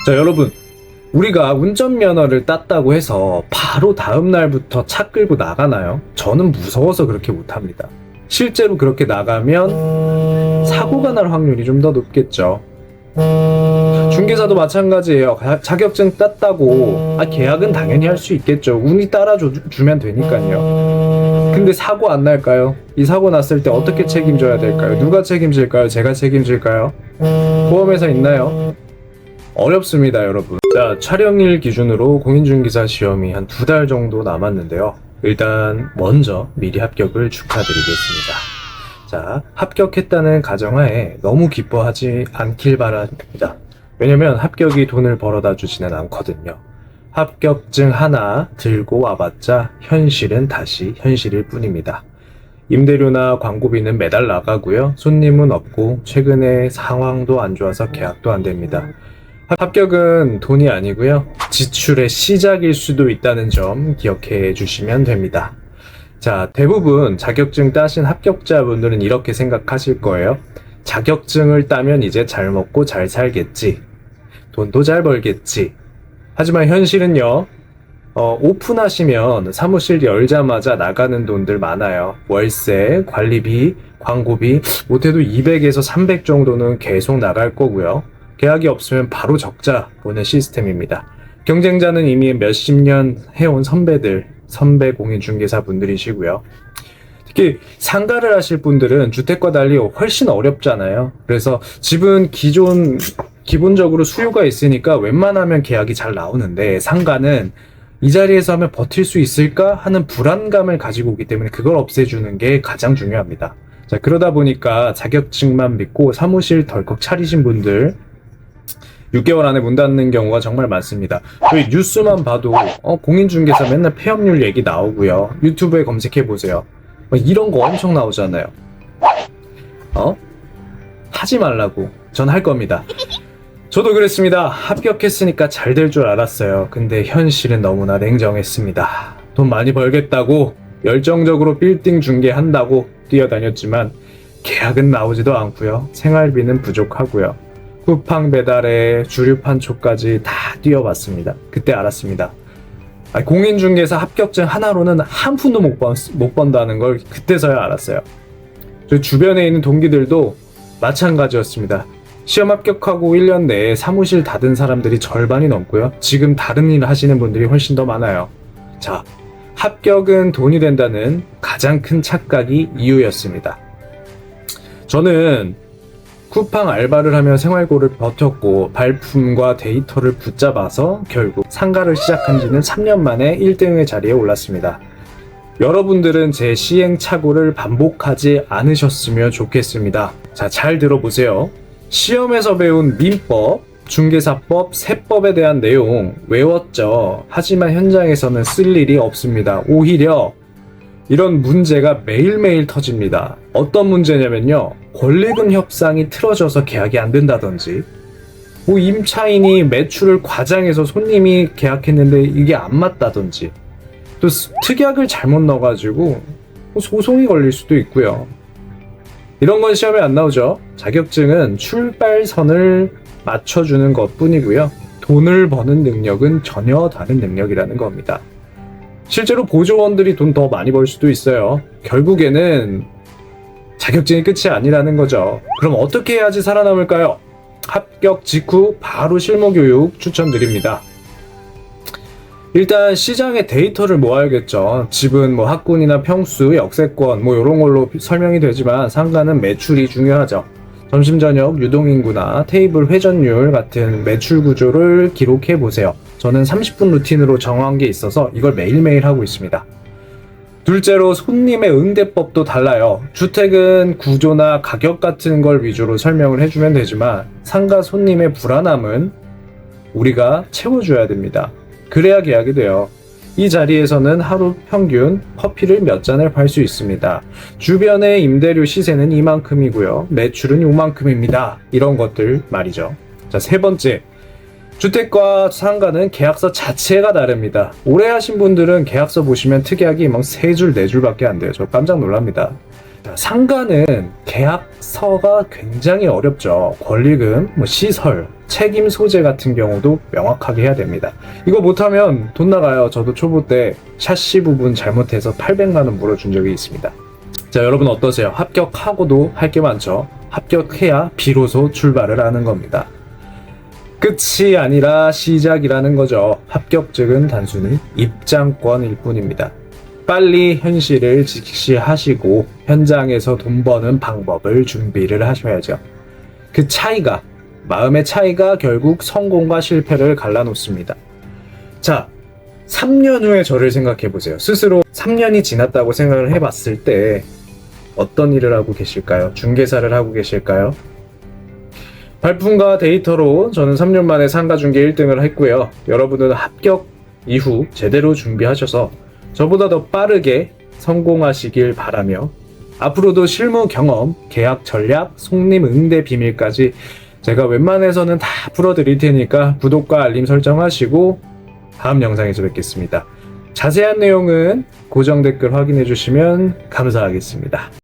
자, 여러분, 우리가 운전면허를 땄다고 해서 바로 다음 날부터 차 끌고 나가나요? 저는 무서워서 그렇게 못합니다. 실제로 그렇게 나가면 사고가 날 확률이 좀 더 높겠죠. 중개사도 마찬가지예요. 자격증 땄다고 계약은 당연히 할 수 있겠죠. 운이 따라주면 되니까요. 근데 사고 안 날까요? 이 사고 났을 때 어떻게 책임져야 될까요? 누가 책임질까요? 제가 책임질까요? 보험회사 있나요? 어렵습니다, 여러분. 자, 촬영일 기준으로 공인중개사 시험이 한 2달 정도 남았는데요. 일단 먼저 미리 합격을 축하드리겠습니다. 자, 합격했다는 가정하에 너무 기뻐하지 않길 바랍니다. 왜냐면 합격이 돈을 벌어다 주지는 않거든요. 합격증 하나 들고 와봤자 현실은 다시 현실일 뿐입니다. 임대료나 광고비는 매달 나가고요. 손님은 없고 최근에 상황도 안 좋아서 계약도 안 됩니다. 합격은 돈이 아니고요. 지출의 시작일 수도 있다는 점 기억해 주시면 됩니다. 자, 대부분 자격증 따신 합격자분들은 이렇게 생각하실 거예요. 자격증을 따면 이제 잘 먹고 잘 살겠지. 돈도 잘 벌겠지. 하지만 현실은요. 오픈하시면 사무실 열자마자 나가는 돈들 많아요. 월세, 관리비, 광고비, 못해도 200에서 300 정도는 계속 나갈 거고요. 계약이 없으면 바로 적자 보는 시스템입니다. 경쟁자는 이미 몇십 년 해온 선배 공인중개사 분들이시고요. 특히 상가를 하실 분들은 주택과 달리 훨씬 어렵잖아요. 그래서 집은 기본적으로 수요가 있으니까 웬만하면 계약이 잘 나오는데 상가는 이 자리에서 하면 버틸 수 있을까 하는 불안감을 가지고 오기 때문에 그걸 없애주는 게 가장 중요합니다. 자, 그러다 보니까 자격증만 믿고 사무실 덜컥 차리신 분들 6개월 안에 문 닫는 경우가 정말 많습니다. 저희 뉴스만 봐도 공인중개사 맨날 폐업률 얘기 나오고요. 유튜브에 검색해보세요. 이런 거 엄청 나오잖아요. 하지 말라고. 전 할 겁니다. 저도 그랬습니다. 합격했으니까 잘 될 줄 알았어요. 근데 현실은 너무나 냉정했습니다. 돈 많이 벌겠다고 열정적으로 빌딩 중개한다고 뛰어다녔지만 계약은 나오지도 않고요. 생활비는 부족하고요. 쿠팡 배달에 주류판초까지 다 뛰어봤습니다. 그때 알았습니다. 공인중개사 합격증 하나로는 한 푼도 못 번다는 걸 그때서야 알았어요. 저 주변에 있는 동기들도 마찬가지였습니다. 시험 합격하고 1년 내에 사무실 닫은 사람들이 절반이 넘고요. 지금 다른 일 하시는 분들이 훨씬 더 많아요. 자, 합격은 돈이 된다는 가장 큰 착각이 이유였습니다. 저는 쿠팡 알바를 하며 생활고를 버텼고 발품과 데이터를 붙잡아서 결국 상가를 시작한 지는 3년 만에 1등의 자리에 올랐습니다. 여러분들은 제 시행착오를 반복하지 않으셨으면 좋겠습니다. 자, 잘 들어보세요. 시험에서 배운 민법, 중개사법, 세법에 대한 내용 외웠죠. 하지만 현장에서는 쓸 일이 없습니다. 오히려 이런 문제가 매일매일 터집니다. 어떤 문제냐면요. 권리금 협상이 틀어져서 계약이 안 된다든지 임차인이 매출을 과장해서 손님이 계약했는데 이게 안 맞다든지 또 특약을 잘못 넣어가지고 소송이 걸릴 수도 있고요. 이런 건 시험에 안 나오죠. 자격증은 출발선을 맞춰주는 것 뿐이고요. 돈을 버는 능력은 전혀 다른 능력이라는 겁니다. 실제로 보조원들이 돈 더 많이 벌 수도 있어요. 결국에는 자격증이 끝이 아니라는 거죠. 그럼 어떻게 해야지 살아남을까요? 합격 직후 바로 실무교육 추천드립니다. 일단 시장의 데이터를 모아야겠죠. 집은 학군이나 평수, 역세권 이런 걸로 설명이 되지만 상가는 매출이 중요하죠. 점심 저녁 유동인구나 테이블 회전율 같은 매출 구조를 기록해 보세요. 저는 30분 루틴으로 정한 게 있어서 이걸 매일매일 하고 있습니다. 둘째로 손님의 응대법도 달라요. 주택은 구조나 가격 같은 걸 위주로 설명을 해주면 되지만 상가 손님의 불안함은 우리가 채워줘야 됩니다. 그래야 계약이 돼요. 이 자리에서는 하루 평균 커피를 몇 잔을 팔 수 있습니다. 주변의 임대료 시세는 이만큼이고요. 매출은 요만큼입니다. 이런 것들 말이죠. 자, 세 번째. 주택과 상가는 계약서 자체가 다릅니다. 오래 하신 분들은 계약서 보시면 특약이 3줄, 4줄밖에 안 돼요. 저 깜짝 놀랍니다. 상가는 계약서가 굉장히 어렵죠. 권리금, 시설, 책임 소재 같은 경우도 명확하게 해야 됩니다. 이거 못하면 돈 나가요. 저도 초보 때 샤시 부분 잘못해서 800만 원 물어준 적이 있습니다. 자, 여러분 어떠세요? 합격하고도 할 게 많죠. 합격해야 비로소 출발을 하는 겁니다. 끝이 아니라 시작이라는 거죠. 합격증은 단순히 입장권일 뿐입니다. 빨리 현실을 직시하시고 현장에서 돈 버는 방법을 준비를 하셔야죠. 그 차이가, 마음의 차이가 결국 성공과 실패를 갈라놓습니다. 자, 3년 후에 저를 생각해 보세요. 스스로 3년이 지났다고 생각을 해봤을 때 어떤 일을 하고 계실까요? 중개사를 하고 계실까요? 발품과 데이터로 저는 3년 만에 상가 중개 1등을 했고요. 여러분은 합격 이후 제대로 준비하셔서 저보다 더 빠르게 성공하시길 바라며 앞으로도 실무 경험, 계약 전략, 손님 응대 비밀까지 제가 웬만해서는 다 풀어드릴 테니까 구독과 알림 설정하시고 다음 영상에서 뵙겠습니다. 자세한 내용은 고정 댓글 확인해 주시면 감사하겠습니다.